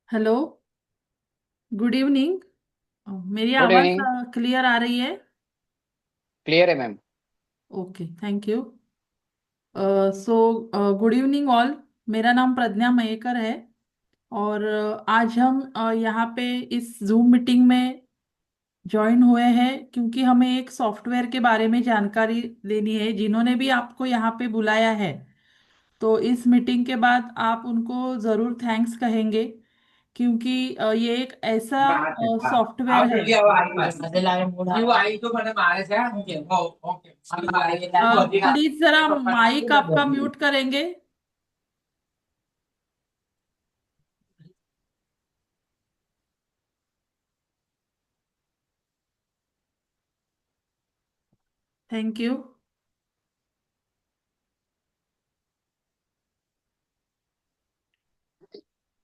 Hello. Good evening. मेरी good आवाज़ evening. Clear आ रही है? क्लियर है ma'am. Okay, thank you. So good evening all. मेरा नाम प्रज्ञा मयेकर है। और आज हम यहाँ पे इस जूम मीटिंग में ज्वाइन हुए हैं क्योंकि हमें एक सॉफ्टवेयर के बारे में जानकारी लेनी है। जिन्होंने भी आपको यहाँ पे बुलाया है, तो इस मीटिंग के बाद आप उनको ज़रूर थैंक्स कहेंगे, क्योंकि ये एक ऐसा सॉफ्टवेयर है। प्लीज जरा माइक आपका म्यूट करेंगे। Thank you.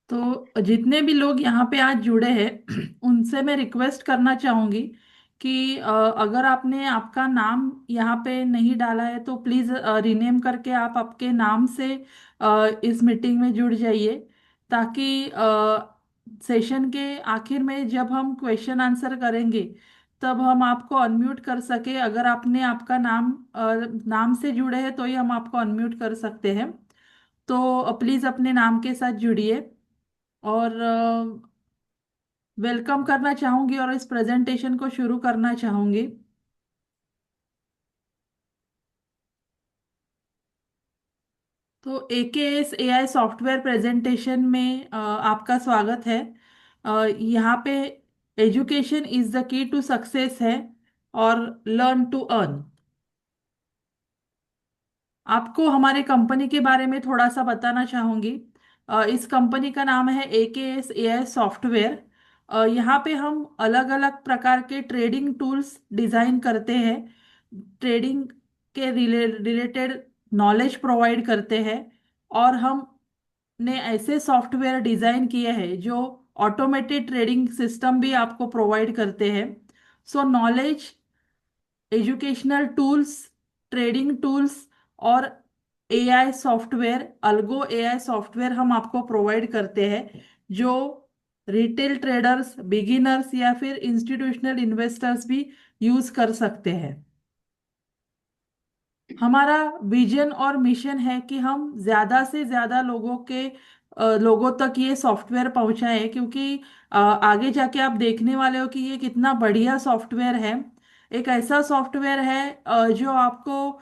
तो जितने भी लोग यहाँ पे आज जुड़े हैं उनसे मैं रिक्वेस्ट करना चाहूँगी कि अगर आपने आपका नाम यहाँ पे नहीं डाला है तो प्लीज़ रीनेम करके आप आपके नाम से इस मीटिंग में जुड़ जाइए, ताकि सेशन के आखिर में जब हम क्वेश्चन आंसर करेंगे तब हम आपको अनम्यूट कर सके। अगर आपने आपका नाम से जुड़े हैं तो ही हम आपको अनम्यूट कर सकते हैं। तो प्लीज़ अपने नाम के साथ जुड़िए। और वेलकम करना चाहूंगी और इस प्रेजेंटेशन को शुरू करना चाहूंगी। तो AKS AI सॉफ्टवेयर प्रेजेंटेशन में आपका स्वागत है। यहाँ पे education is the key to success है, और लर्न टू अर्न। आपको हमारे कंपनी के बारे में थोड़ा सा बताना चाहूंगी। इस कंपनी का नाम है AKS AI सॉफ्टवेयर। यहाँ पे हम अलग अलग प्रकार के ट्रेडिंग टूल्स डिजाइन करते हैं। ट्रेडिंग के रिलेटेड नॉलेज प्रोवाइड करते हैं। और हम ने ऐसे सॉफ्टवेयर डिजाइन किए हैं जो ऑटोमेटेड ट्रेडिंग सिस्टम भी आपको प्रोवाइड करते हैं। सो knowledge, educational tools, trading tools और AI software, algo AI software हम आपको प्रोवाइड करते हैं, जो रिटेल ट्रेडर्स, बिगिनर्स या फिर इंस्टीट्यूशनल इन्वेस्टर्स भी यूज कर सकते हैं। हमारा विजन और मिशन है कि हम ज्यादा से ज्यादा लोगों तक ये सॉफ्टवेयर पहुंचाएं, क्योंकि आगे जाके आप देखने वाले हो कि ये कितना बढ़िया सॉफ्टवेयर है। एक ऐसा सॉफ्टवेयर है जो आपको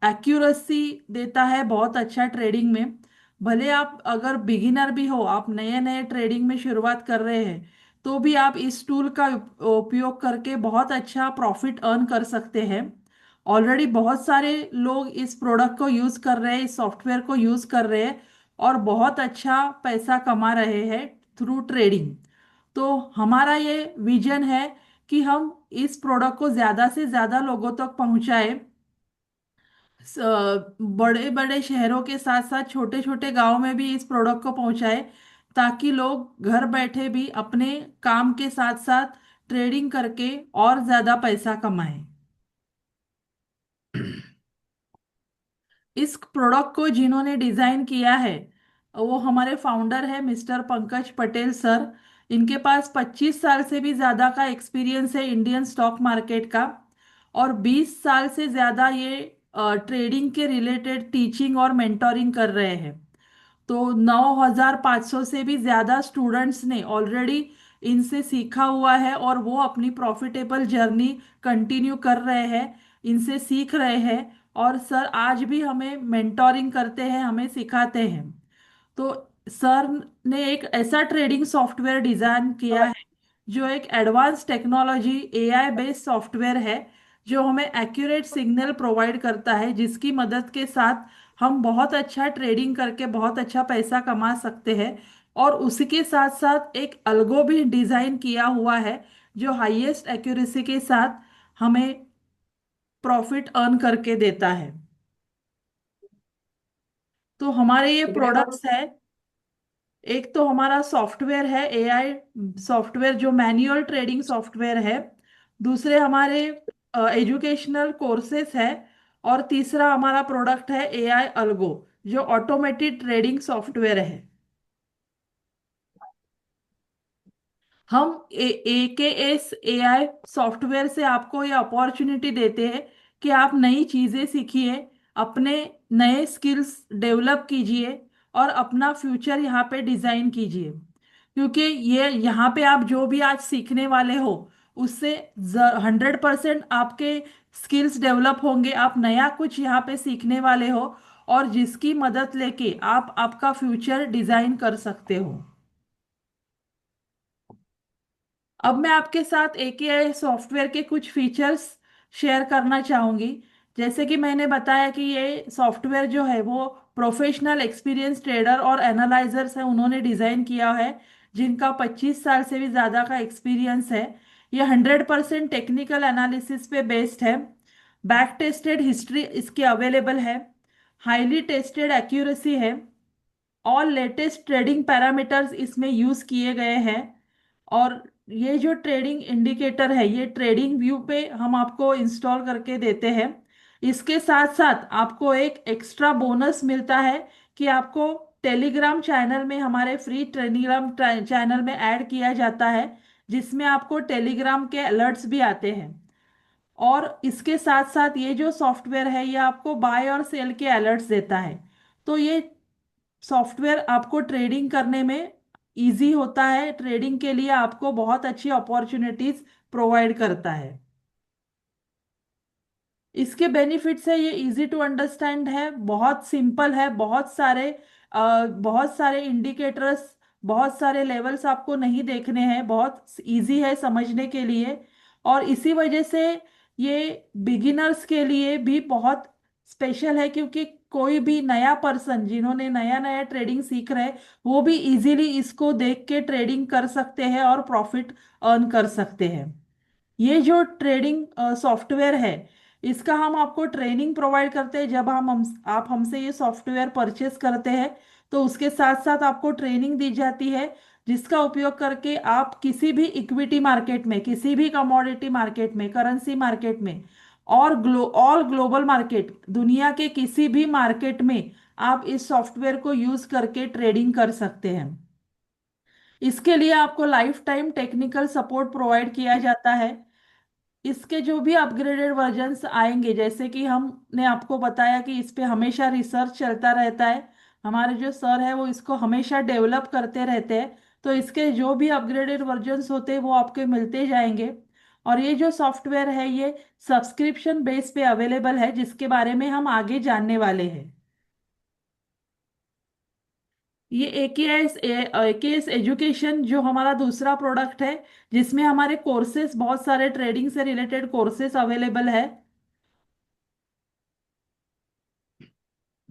एक्यूरेसी देता है बहुत अच्छा ट्रेडिंग में। भले आप अगर बिगिनर भी हो, आप नए नए ट्रेडिंग में शुरुआत कर रहे हैं, तो भी आप इस टूल का उपयोग करके बहुत अच्छा प्रॉफिट अर्न कर सकते हैं। ऑलरेडी बहुत सारे लोग इस प्रोडक्ट को यूज कर रहे हैं, इस सॉफ्टवेयर को यूज कर रहे हैं, और बहुत अच्छा पैसा कमा रहे हैं थ्रू ट्रेडिंग। तो हमारा ये विजन है कि हम इस प्रोडक्ट को ज्यादा से ज्यादा लोगों तक पहुंचाए। बड़े बड़े शहरों के साथ साथ छोटे छोटे गांव में भी इस प्रोडक्ट को पहुंचाए, ताकि लोग घर बैठे भी अपने काम के साथ साथ ट्रेडिंग करके और ज्यादा पैसा कमाएं। इस प्रोडक्ट को जिन्होंने डिजाइन किया है वो हमारे फाउंडर है मिस्टर पंकज पटेल सर। इनके पास 25 साल से भी ज्यादा का एक्सपीरियंस है इंडियन स्टॉक मार्केट का। और 20 साल से ज्यादा ये ट्रेडिंग के रिलेटेड टीचिंग और मेंटोरिंग कर रहे हैं। तो 9,500 से भी ज्यादा स्टूडेंट्स ने ऑलरेडी इनसे सीखा हुआ है, और वो अपनी प्रॉफिटेबल जर्नी कंटिन्यू कर रहे हैं, इनसे सीख रहे हैं। और सर आज भी हमें मेंटोरिंग करते हैं, हमें सिखाते हैं। तो सर ने एक ऐसा ट्रेडिंग सॉफ्टवेयर डिजाइन किया है जो एक advance technology AI based software है, जो हमें एक्यूरेट सिग्नल प्रोवाइड करता है, जिसकी मदद के साथ हम बहुत अच्छा ट्रेडिंग करके बहुत अच्छा पैसा कमा सकते हैं। और उसी के साथ साथ एक अल्गो भी डिजाइन किया हुआ है जो हाईएस्ट एक्यूरेसी के साथ हमें प्रॉफिट अर्न करके देता है। तो हमारे ये प्रोडक्ट्स है। एक तो हमारा सॉफ्टवेयर है AI सॉफ्टवेयर जो मैन्युअल ट्रेडिंग सॉफ्टवेयर है। दूसरे हमारे एजुकेशनल कोर्सेस है। और तीसरा हमारा प्रोडक्ट है AI अल्गो, जो ऑटोमेटेड ट्रेडिंग सॉफ्टवेयर है। हम AKS AI सॉफ्टवेयर से आपको ये अपॉर्चुनिटी देते हैं कि आप नई चीजें सीखिए, अपने नए स्किल्स डेवलप कीजिए और अपना फ्यूचर यहाँ पे डिजाइन कीजिए। क्योंकि ये यहाँ पे आप जो भी आज सीखने वाले हो उससे 100% आपके स्किल्स डेवलप होंगे। आप नया कुछ यहाँ पे सीखने वाले हो और जिसकी मदद लेके आप आपका फ्यूचर डिजाइन कर सकते हो। अब मैं आपके साथ AKI सॉफ्टवेयर के कुछ फीचर्स शेयर करना चाहूंगी। जैसे कि मैंने बताया कि ये सॉफ्टवेयर जो है वो प्रोफेशनल एक्सपीरियंस ट्रेडर और एनालाइजर्स है उन्होंने डिज़ाइन किया है, जिनका 25 साल से भी ज़्यादा का एक्सपीरियंस है। ये 100% टेक्निकल एनालिसिस पे बेस्ड है। बैक टेस्टेड हिस्ट्री इसकी अवेलेबल है। हाईली टेस्टेड एक्यूरेसी है। ऑल लेटेस्ट ट्रेडिंग पैरामीटर्स इसमें यूज किए गए हैं। और ये जो ट्रेडिंग इंडिकेटर है ये ट्रेडिंग व्यू पे हम आपको इंस्टॉल करके देते हैं। इसके साथ साथ आपको एक एक्स्ट्रा बोनस मिलता है कि आपको टेलीग्राम चैनल में, हमारे फ्री टेलीग्राम चैनल में ऐड किया जाता है, जिसमें आपको टेलीग्राम के अलर्ट्स भी आते हैं। और इसके साथ साथ ये जो सॉफ्टवेयर है ये आपको बाय और सेल के अलर्ट्स देता है। तो ये सॉफ्टवेयर आपको ट्रेडिंग करने में इजी होता है, ट्रेडिंग के लिए आपको बहुत अच्छी अपॉर्चुनिटीज प्रोवाइड करता है। इसके बेनिफिट्स है, ये इजी टू अंडरस्टैंड है, बहुत सिंपल है, बहुत सारे इंडिकेटर्स, बहुत सारे लेवल्स आपको नहीं देखने हैं, बहुत इजी है समझने के लिए। और इसी वजह से ये बिगिनर्स के लिए भी बहुत स्पेशल है, क्योंकि कोई भी नया पर्सन जिन्होंने नया नया ट्रेडिंग सीख रहे हैं वो भी इजीली इसको देख के ट्रेडिंग कर सकते हैं और प्रॉफिट अर्न कर सकते हैं। ये जो ट्रेडिंग सॉफ्टवेयर है इसका हम आपको ट्रेनिंग प्रोवाइड करते हैं। जब आप हमसे ये सॉफ्टवेयर परचेस करते हैं तो उसके साथ साथ आपको ट्रेनिंग दी जाती है, जिसका उपयोग करके आप किसी भी इक्विटी मार्केट में, किसी भी कमोडिटी मार्केट में, करेंसी मार्केट में और ऑल ग्लोबल मार्केट, दुनिया के किसी भी मार्केट में आप इस सॉफ्टवेयर को यूज करके ट्रेडिंग कर सकते हैं। इसके लिए आपको life time technical support provide किया जाता है। इसके जो भी अपग्रेडेड वर्जन्स आएंगे, जैसे कि हमने आपको बताया कि इस पे हमेशा रिसर्च चलता रहता है, हमारे जो सर है वो इसको हमेशा डेवलप करते रहते हैं। तो इसके जो भी अपग्रेडेड वर्जन्स होते हैं वो आपके मिलते जाएंगे। और ये जो सॉफ्टवेयर है ये सब्सक्रिप्शन बेस पे अवेलेबल है, जिसके बारे में हम आगे जानने वाले हैं। ये AKS एजुकेशन जो हमारा दूसरा प्रोडक्ट है, जिसमें हमारे कोर्सेज, बहुत सारे ट्रेडिंग से रिलेटेड कोर्सेज अवेलेबल है।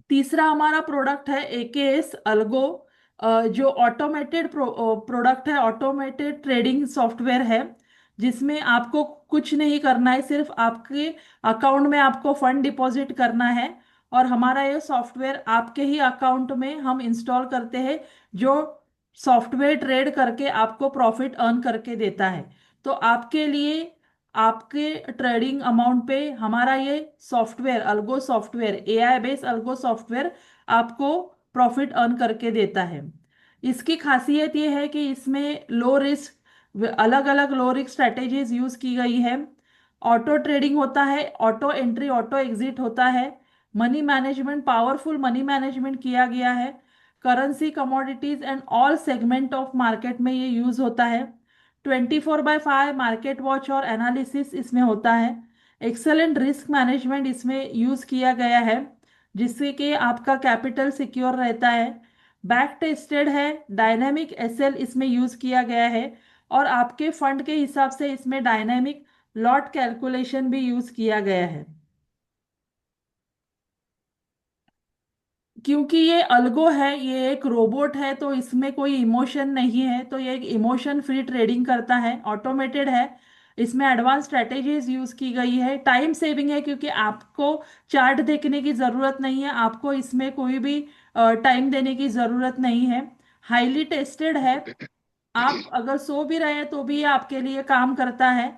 तीसरा हमारा प्रोडक्ट है AKS अल्गो, जो ऑटोमेटेड प्रोडक्ट है, ऑटोमेटेड ट्रेडिंग सॉफ्टवेयर है, जिसमें आपको कुछ नहीं करना है, सिर्फ आपके अकाउंट में आपको फंड डिपॉजिट करना है और हमारा ये सॉफ्टवेयर आपके ही अकाउंट में हम इंस्टॉल करते हैं, जो सॉफ्टवेयर ट्रेड करके आपको प्रॉफिट अर्न करके देता है। तो आपके लिए, आपके ट्रेडिंग अमाउंट पे हमारा ये software, algo software, AI based algo software आपको प्रॉफिट अर्न करके देता है। इसकी खासियत ये है कि इसमें लो रिस्क, अलग अलग लो रिस्क स्ट्रेटेजीज यूज की गई है। ऑटो ट्रेडिंग होता है, ऑटो एंट्री ऑटो एग्जिट होता है। Money management, powerful money management किया गया है। Currency, commodities and all segment of market में ये यूज होता है। 24/5 मार्केट वॉच और एनालिसिस इसमें होता है। एक्सेलेंट रिस्क मैनेजमेंट इसमें यूज किया गया है, जिससे कि आपका कैपिटल सिक्योर रहता है। बैक टेस्टेड है, डायनामिक SL इसमें यूज किया गया है और आपके फंड के हिसाब से इसमें डायनामिक लॉट कैलकुलेशन भी यूज किया गया है। क्योंकि ये अल्गो है, ये एक रोबोट है, तो इसमें कोई इमोशन नहीं है, तो ये एक इमोशन फ्री ट्रेडिंग करता है, ऑटोमेटेड है। इसमें एडवांस स्ट्रेटेजीज यूज की गई है, टाइम सेविंग है, क्योंकि आपको चार्ट देखने की जरूरत नहीं है, आपको इसमें कोई भी टाइम देने की जरूरत नहीं है। हाईली टेस्टेड है, आप अगर सो भी रहे हैं तो भी ये आपके लिए काम करता है।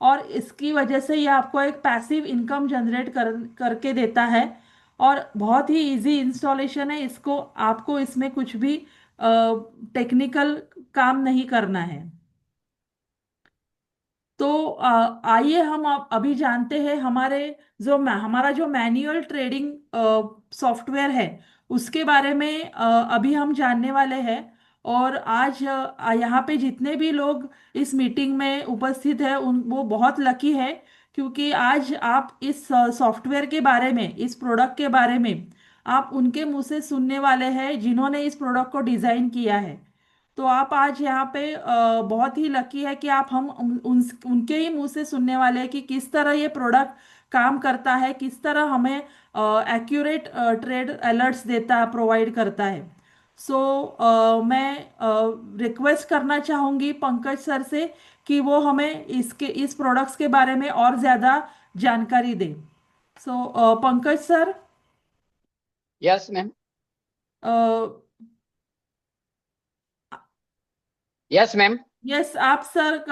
और इसकी वजह से ये आपको एक पैसिव इनकम जनरेट करके देता है। और बहुत ही इजी इंस्टॉलेशन है, इसको आपको इसमें कुछ भी टेक्निकल काम नहीं करना है। तो आइए हम अभी जानते हैं हमारा जो मैन्युअल ट्रेडिंग सॉफ्टवेयर है उसके बारे में अभी हम जानने वाले हैं। और आज यहाँ पे जितने भी लोग इस मीटिंग में उपस्थित है उन वो बहुत लकी है, क्योंकि आज आप इस सॉफ्टवेयर के बारे में, इस प्रोडक्ट के बारे में आप उनके मुंह से सुनने वाले हैं जिन्होंने इस प्रोडक्ट को डिज़ाइन किया है। तो आप आज यहाँ पे बहुत ही लकी है कि आप हम उनके ही मुंह से सुनने वाले हैं कि किस तरह ये प्रोडक्ट काम करता है, किस तरह हमें एक्यूरेट ट्रेड अलर्ट्स देता प्रोवाइड करता है। सो मैं रिक्वेस्ट करना चाहूँगी पंकज सर से कि वो हमें इस प्रोडक्ट्स के बारे में और ज़्यादा जानकारी दें। So Pankaj sir, yes ma'am. Yes ma'am. Yes आप सर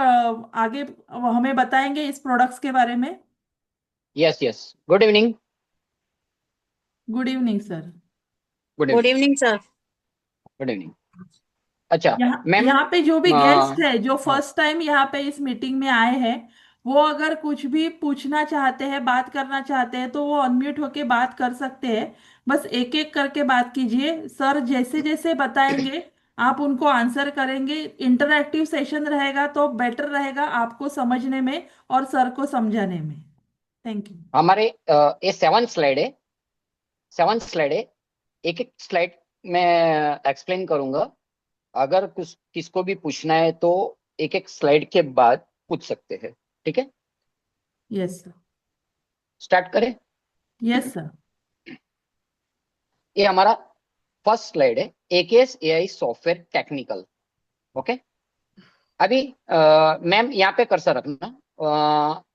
आगे हमें बताएंगे इस प्रोडक्ट्स के बारे में। Yes yes. Good evening. Good evening sir. Good good evening. Evening sir. Good evening. अच्छा यहाँ मैम। यहाँ पे जो भी गेस्ट है जो हाँ, फर्स्ट टाइम यहाँ पे इस मीटिंग में आए हैं, वो अगर कुछ भी पूछना चाहते हैं, बात करना चाहते हैं, तो वो अनम्यूट होके बात कर सकते हैं। बस एक एक करके बात कीजिए, सर जैसे जैसे बताएंगे आप उनको आंसर करेंगे। इंटरैक्टिव सेशन रहेगा तो बेटर रहेगा आपको समझने में और सर को समझाने में। Thank you. हमारे ये 7 स्लाइड है। 7 स्लाइड है। एक एक स्लाइड में एक्सप्लेन करूंगा। अगर कुछ किसको भी पूछना है तो एक एक स्लाइड के बाद पूछ सकते हैं। ठीक है, यस सर। स्टार्ट करें। Yes sir. ये हमारा फर्स्ट स्लाइड है, AKS AI software technical. Okay. अभी मैम यहाँ पे कर्सर रखना।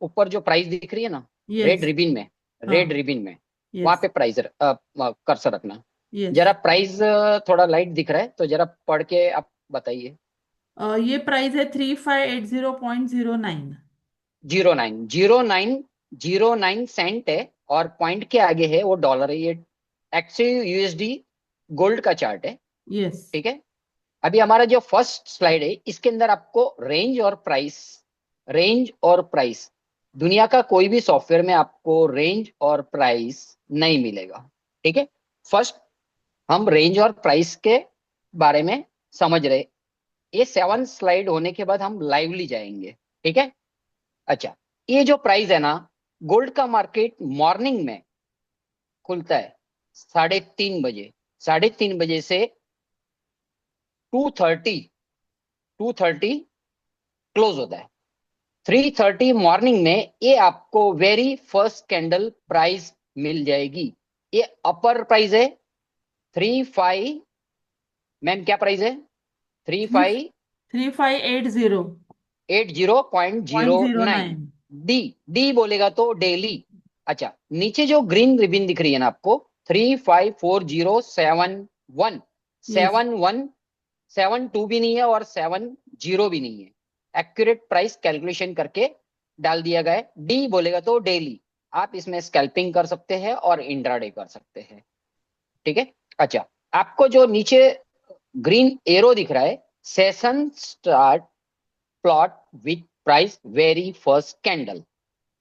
ऊपर जो प्राइस दिख रही है ना, रेड यस। रिबिन में, हाँ। रेड रिबिन में वहां यस। पे प्राइस कर्सर रखना। यस। जरा प्राइस थोड़ा लाइट दिख रहा है तो जरा पढ़ के आप बताइए। ये प्राइस है 3580.09। 09 है और पॉइंट के आगे है वो डॉलर है। ये एक्चुअली यूएसडी गोल्ड का चार्ट है। यस। ठीक है। अभी हमारा जो फर्स्ट स्लाइड है इसके अंदर आपको रेंज और प्राइस, दुनिया का कोई भी सॉफ्टवेयर में आपको रेंज और प्राइस नहीं मिलेगा। ठीक है। फर्स्ट हम रेंज और प्राइस के बारे में समझ रहे। ये 7 स्लाइड होने के बाद हम लाइवली जाएंगे। ठीक है। अच्छा, ये जो प्राइस है ना, गोल्ड का मार्केट मॉर्निंग में खुलता है 3:30 बजे। 3:30 बजे से 2:30 क्लोज होता है। 3:30 मॉर्निंग में ये आपको वेरी फर्स्ट कैंडल प्राइस मिल जाएगी। ये अपर प्राइस है 35। मैम क्या प्राइस है? Three three five 3580 eight zero point zero point zero nine nine D D बोलेगा तो डेली। अच्छा, नीचे जो ग्रीन रिबिन दिख रही है ना आपको, 354071 यस। 71 72 भी नहीं है और 70 भी नहीं है। एक्यूरेट प्राइस कैलकुलेशन करके डाल दिया गया है। डी बोलेगा तो डेली। आप इसमें स्कैल्पिंग कर सकते हैं और इंट्राडे कर सकते हैं। ठीक है। अच्छा, आपको जो नीचे ग्रीन एरो दिख रहा है, session start plot with price very first candle.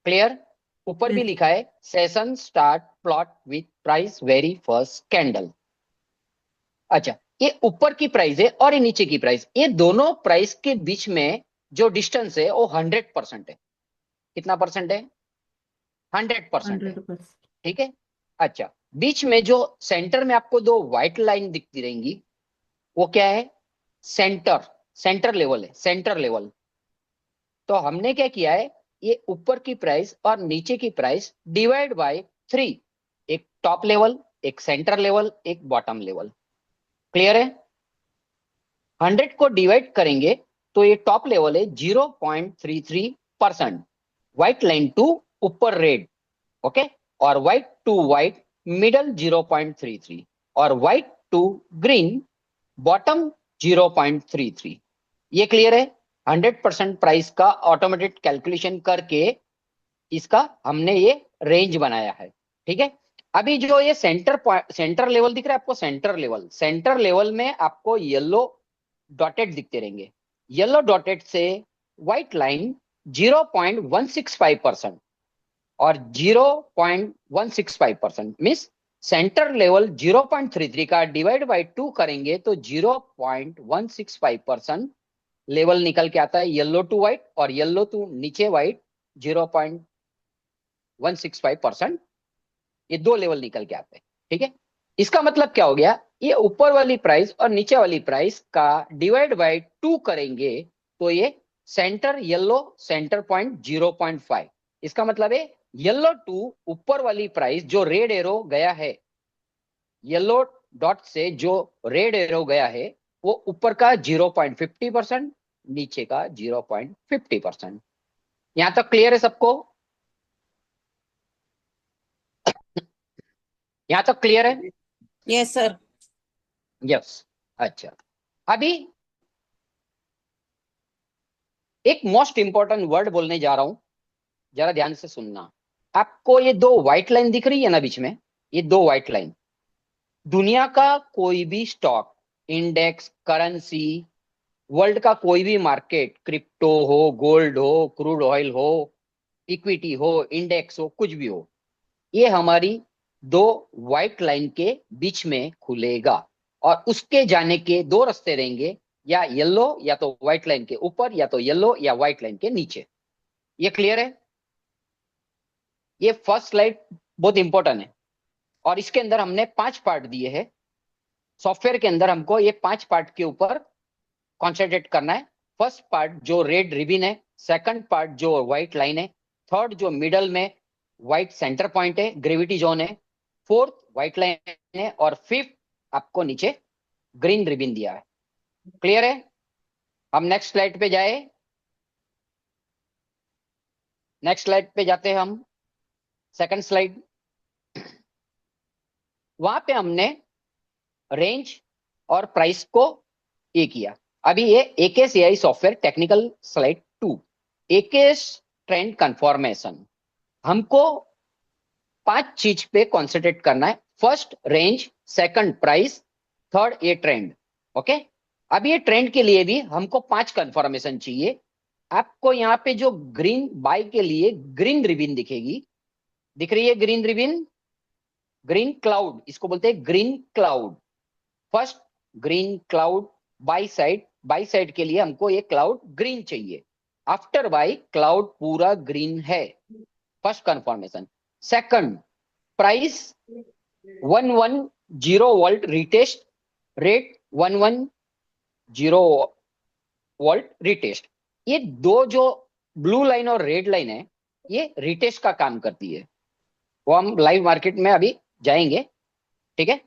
Clear? ऊपर भी यस। लिखा है session start plot with price very first candle. अच्छा, ये ऊपर की प्राइस है और ये नीचे की प्राइस, ये दोनों प्राइस के बीच में जो डिस्टेंस है वो 100% है। कितना परसेंट है? 100% है। 100%। ठीक है। अच्छा, बीच में जो सेंटर में आपको दो व्हाइट लाइन दिखती रहेंगी वो क्या है? सेंटर सेंटर लेवल है, सेंटर लेवल। तो हमने क्या किया है, ये ऊपर की प्राइस और नीचे की प्राइस डिवाइड बाय 3। एक टॉप लेवल, एक सेंटर लेवल, एक बॉटम लेवल। क्लियर है? 100 को डिवाइड करेंगे तो ये टॉप लेवल है 0.33%। व्हाइट लाइन टू ऊपर रेड। ओके। और व्हाइट टू व्हाइट मिडल 0.33 और व्हाइट टू ग्रीन बॉटम 0.33। ये क्लियर है? 100% प्राइस का ऑटोमेटेड कैलकुलेशन करके इसका हमने ये रेंज बनाया है। ठीक है। अभी जो ये सेंटर लेवल दिख रहा है आपको, सेंटर लेवल में आपको येलो डॉटेड दिखते रहेंगे। येलो डॉटेड से व्हाइट लाइन 0.165% और 0.165% मीन्स सेंटर लेवल 0.33 का डिवाइड बाय 2 करेंगे तो 0.165% लेवल निकल के आता है येलो टू व्हाइट, और येलो टू नीचे व्हाइट 0.165%, ये दो लेवल निकल के आते हैं। ठीक है, इसका मतलब क्या हो गया, ये ऊपर वाली प्राइस और नीचे वाली प्राइस का डिवाइड बाय 2 करेंगे तो ये सेंटर येलो सेंटर पॉइंट 0.5, इसका मतलब है येलो टू ऊपर वाली प्राइस जो रेड एरो गया है, येलो डॉट से जो रेड एरो गया है वो ऊपर का 0.50%, नीचे का 0.50%। यहां तक क्लियर है सबको? यहां तक क्लियर है? Yes sir. यस। अच्छा, अभी एक मोस्ट इंपॉर्टेंट वर्ड बोलने जा रहा हूं, जरा ध्यान से सुनना। आपको ये दो व्हाइट लाइन दिख रही है ना बीच में, ये दो व्हाइट लाइन, दुनिया का कोई भी स्टॉक, इंडेक्स, करेंसी, वर्ल्ड का कोई भी मार्केट, क्रिप्टो हो, गोल्ड हो, क्रूड ऑयल हो, इक्विटी हो, इंडेक्स हो, कुछ भी हो, ये हमारी दो व्हाइट लाइन के बीच में खुलेगा और उसके जाने के दो रास्ते रहेंगे, या येलो या तो व्हाइट लाइन के ऊपर, या तो येलो या व्हाइट लाइन के नीचे। ये क्लियर है? ये फर्स्ट स्लाइड बहुत इंपॉर्टेंट है और इसके अंदर हमने 5 पार्ट दिए हैं। सॉफ्टवेयर के अंदर हमको ये 5 पार्ट के ऊपर कॉन्सेंट्रेट करना है। फर्स्ट पार्ट जो रेड रिबन है, सेकंड पार्ट जो व्हाइट लाइन है, थर्ड जो मिडल में व्हाइट सेंटर पॉइंट है, ग्रेविटी जोन है, फोर्थ व्हाइट लाइन है, और फिफ्थ आपको नीचे ग्रीन रिबन दिया है। क्लियर है? हम नेक्स्ट स्लाइड पे जाए, नेक्स्ट स्लाइड पे जाते हैं हम, सेकंड स्लाइड। वहां पे हमने रेंज और प्राइस को ये किया। अभी ये AKCI software technical slide 2, AKS trend confirmation. हमको 5 चीज पे कॉन्सेंट्रेट करना है। First range, second price, third ये ट्रेंड। ओके, अब ये ट्रेंड के लिए भी हमको 5 कंफर्मेशन चाहिए। आपको यहाँ पे जो ग्रीन बाय के लिए ग्रीन रिबन दिखेगी, दिख रही है ग्रीन रिबन, ग्रीन क्लाउड, इसको बोलते हैं green cloud. First green cloud by side के लिए हमको ये क्लाउड ग्रीन चाहिए। आफ्टर बाई क्लाउड पूरा ग्रीन है, first confirmation. Second price 110 volt retest, rate 110 volt retest. ये दो जो ब्लू लाइन और रेड लाइन है, ये रिटेस्ट का काम करती है। वो हम लाइव मार्केट में अभी जाएंगे। ठीक है,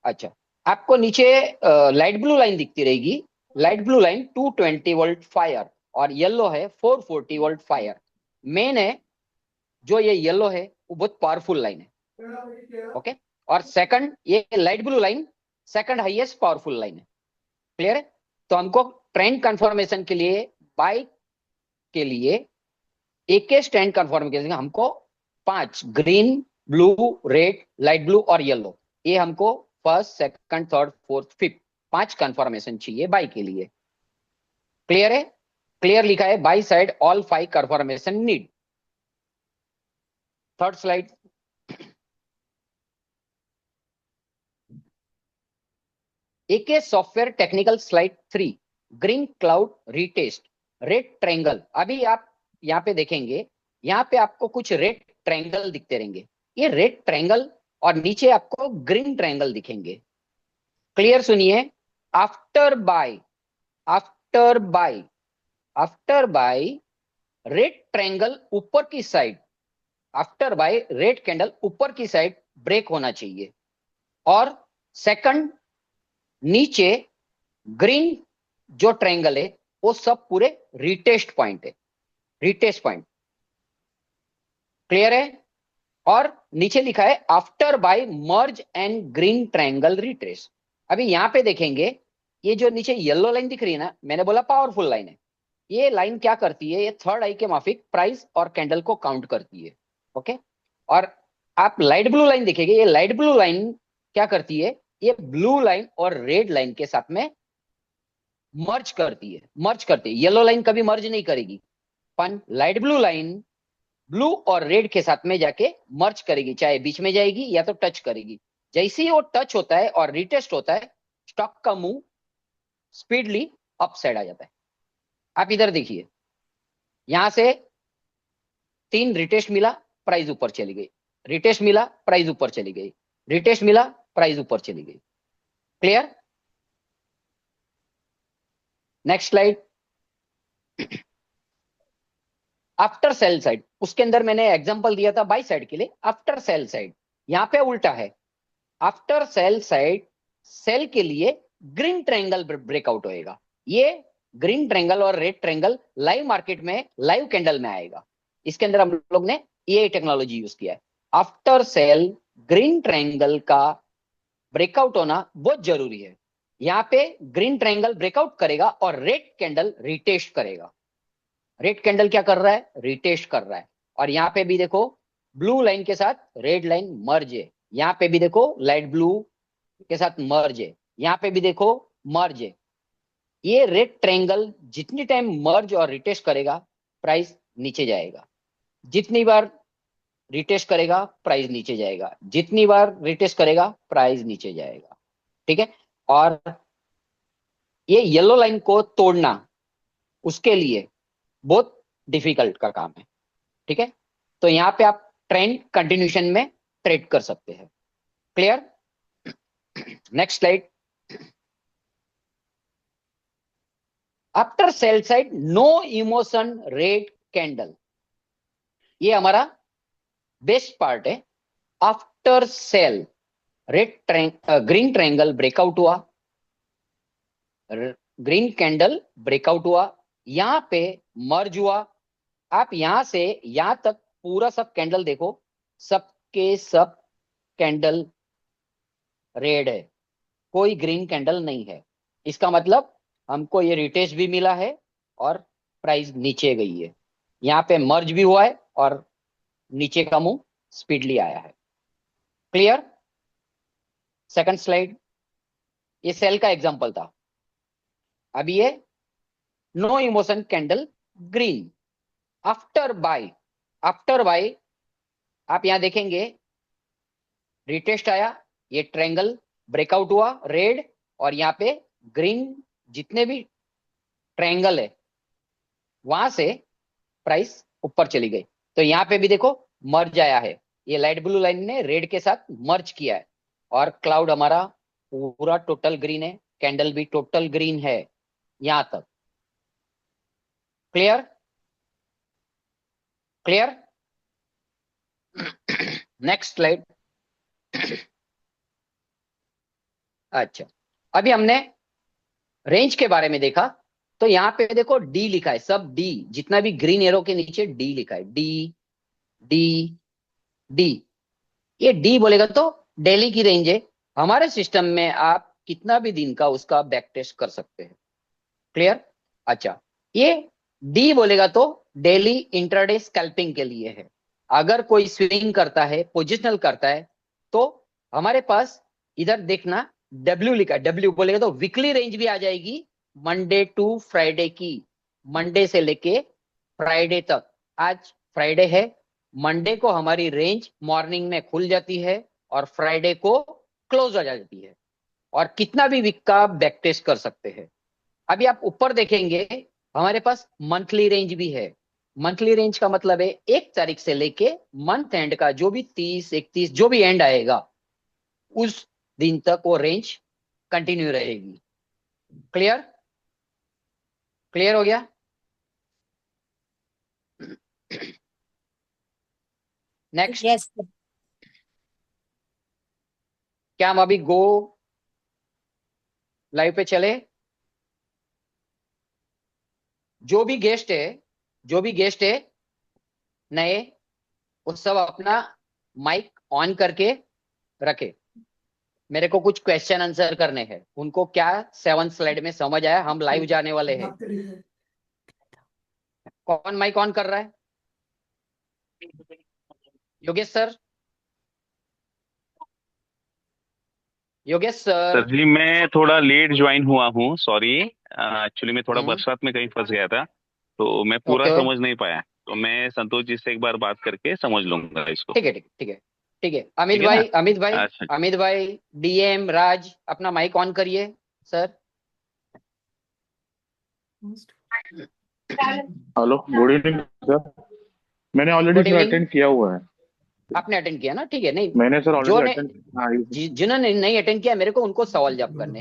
अच्छा, आपको नीचे लाइट ब्लू लाइन दिखती रहेगी। Light blue line 220 volt fire और येलो है 440 वोल्ट फायर। मेन है जो ये येलो है वो बहुत पावरफुल लाइन है। ओके, और सेकंड ये light blue line second highest powerful line है। क्लियर है? तो हमको ट्रेंड कंफर्मेशन के लिए, बाय के लिए, एक स्टैंड कंफर्मेशन हमको 5 green, blue, red, light blue और येलो, ये हमको first, second, third, fourth, fifth 5 confirmation चाहिए बाय के लिए। क्लियर है? क्लियर लिखा है buy side all 5 confirmation need. Third slide. AK software technical slide 3, green cloud retest, red triangle. अभी आप यहाँ पे देखेंगे, यहाँ पे आपको कुछ रेड ट्रायंगल दिखते रहेंगे। ये रेड ट्रायंगल और नीचे आपको ग्रीन ट्रायंगल दिखेंगे। क्लियर सुनिए, after buy, after buy, after bye red triangle ऊपर की side, after bye red candle ऊपर की साइड ब्रेक होना चाहिए, और सेकंड नीचे ग्रीन जो ट्रायंगल है वो सब पूरे रिटेस्ट पॉइंट है, रिटेस्ट पॉइंट। क्लियर है? और नीचे लिखा है after bye merge and green triangle retrace. अभी यहां पे देखेंगे, ये जो नीचे येलो लाइन दिख रही है ना, मैंने बोला पावरफुल लाइन है। ये लाइन क्या करती है, ये थर्ड आई के माफिक प्राइस और कैंडल को काउंट करती है। ओके, और आप लाइट ब्लू लाइन देखेंगे, ये लाइट ब्लू लाइन क्या करती है, ये ब्लू लाइन और रेड लाइन के साथ में मर्ज करती है, मर्ज करती है। येलो लाइन कभी मर्ज नहीं करेगी, अपन लाइट ब्लू लाइन ब्लू और रेड के साथ में जाके मर्ज करेगी, चाहे बीच में जाएगी या तो टच करेगी। जैसे ही वो टच होता है और रिटेस्ट होता है, स्टॉक का मूव स्पीडली अप साइड आ जाता है। आप इधर देखिए, यहां से 3 रिटेस्ट मिला, प्राइस ऊपर चली गई, रिटेस्ट मिला, प्राइस ऊपर चली गई, रिटेस्ट मिला, प्राइस ऊपर चली गई। Clear? Next slide. After sell side, उसके अंदर मैंने एग्जांपल दिया था बाई साइड के लिए। आफ्टर सेल साइड यहां पे उल्टा है। आफ्टर सेल साइड सेल के लिए ग्रीन ट्रायंगल ब्रेकआउट होएगा। ये ग्रीन ट्रायंगल और रेड ट्रायंगल लाइव मार्केट में लाइव कैंडल में आएगा। इसके अंदर हम लोग ने ये टेक्नोलॉजी यूज किया है। आफ्टर सेल ग्रीन ट्रायंगल का ब्रेकआउट होना बहुत जरूरी है। यहाँ पे ग्रीन ट्रायंगल ब्रेकआउट करेगा और रेड कैंडल रिटेस्ट करेगा। रेड कैंडल क्या कर रहा है? रिटेस्ट कर रहा है। और यहाँ पे भी देखो ब्लू लाइन के साथ रेड लाइन मर्ज है। यहाँ पे भी देखो लाइट ब्लू के साथ मर्ज है। यहाँ पे भी देखो मर्ज है। ये रेड ट्रायंगल जितनी टाइम मर्ज और रिटेस्ट करेगा, प्राइस नीचे जाएगा। जितनी बार रिटेस्ट करेगा, प्राइस नीचे जाएगा। जितनी बार रिटेस्ट करेगा, प्राइस नीचे जाएगा। ठीक है? और ये येलो लाइन को तोड़ना उसके लिए बहुत डिफिकल्ट का काम है। ठीक है? तो यहाँ पे आप ट्रेंड कंटिन्यूशन में ट्रेड कर सकते हैं। Clear? Next slide. After sell side no emotion red candle, ये हमारा बेस्ट पार्ट है। After sell green triangle breakout हुआ, ग्रीन कैंडल ब्रेकआउट हुआ, यहां पे मर्ज हुआ। आप यहां से यहां तक पूरा सब कैंडल देखो, सबके सब कैंडल रेड है, कोई ग्रीन कैंडल नहीं है। इसका मतलब हमको ये रिटेस्ट भी मिला है और प्राइस नीचे गई है। यहाँ पे मर्ज भी हुआ है और नीचे का मुंह स्पीडली आया है। क्लियर? Second slide. ये सेल का एग्जांपल था। अब ये no emotion candle green after buy. After buy आप यहां देखेंगे रिटेस्ट आया, ये ट्रायंगल ब्रेकआउट हुआ रेड, और यहाँ पे ग्रीन जितने भी ट्रायंगल है वहां से प्राइस ऊपर चली गई। तो यहाँ पे भी देखो मर्ज आया है। ये लाइट ब्लू लाइन ने रेड के साथ मर्ज किया है और क्लाउड हमारा पूरा टोटल ग्रीन है, कैंडल भी टोटल ग्रीन है यहां तक। क्लियर? क्लियर? Next slide. अच्छा, अभी हमने रेंज के बारे में देखा। तो यहाँ पे देखो डी लिखा है, सब डी, जितना भी ग्रीन एरो के नीचे डी लिखा है, डी डी डी। ये डी बोलेगा तो डेली की रेंज है। हमारे सिस्टम में आप कितना भी दिन का उसका बैक टेस्ट कर सकते हैं। क्लियर? अच्छा, ये डी बोलेगा तो डेली इंट्राडे स्कैल्पिंग के लिए है। अगर कोई स्विंग करता है, पोजिशनल करता है, तो हमारे पास इधर देखना डब्ल्यू लिखा है। डब्ल्यू बोलेगा तो वीकली रेंज भी आ जाएगी, मंडे टू फ्राइडे की, मंडे से लेके फ्राइडे तक। आज फ्राइडे है, मंडे को हमारी रेंज मॉर्निंग में खुल जाती है और फ्राइडे को क्लोज हो जाती है। और कितना भी वीक का बैक टेस्ट कर सकते हैं। अभी आप ऊपर देखेंगे हमारे पास मंथली रेंज भी है। मंथली रेंज का मतलब है 1 तारीख से लेके मंथ एंड का जो भी 30, 31 जो भी एंड आएगा उस दिन तक वो रेंज कंटिन्यू रहेगी। क्लियर? क्लियर हो गया? नेक्स्ट। यस। क्या हम अभी गो लाइव पे चले? जो भी गेस्ट है, जो भी गेस्ट है नए, वो सब अपना माइक ऑन करके रखे। मेरे को कुछ क्वेश्चन आंसर करने हैं। उनको क्या 7 स्लाइड में समझ आया? हम लाइव जाने वाले हैं। कौन माइक ऑन कर रहा है? Yogesh sir, Yogesh sir sir. जी, मैं थोड़ा लेट ज्वाइन हुआ हूँ, सॉरी। एक्चुअली मैं थोड़ा हम्म बरसात में कहीं फंस गया था, तो मैं पूरा ओके, समझ नहीं पाया, तो मैं संतोष जी से एक बार बात करके समझ लूंगा इसको। ठीक है, ठीक ठीक है, ठीक है। ठीक है ना? अच्छा। अमित भाई, डीएम राज, अपना माइक ऑन करिए sir. Hello, good evening sir. मैंने already good sir evening. Attend किया हुआ है। आपने अटेंड किया ना, ठीक है। नहीं, मैंने सर जो ऑलरेडी ने अटेंड। हाँ, जिन्होंने नहीं अटेंड किया, मेरे को उनको सवाल जवाब करने हैं।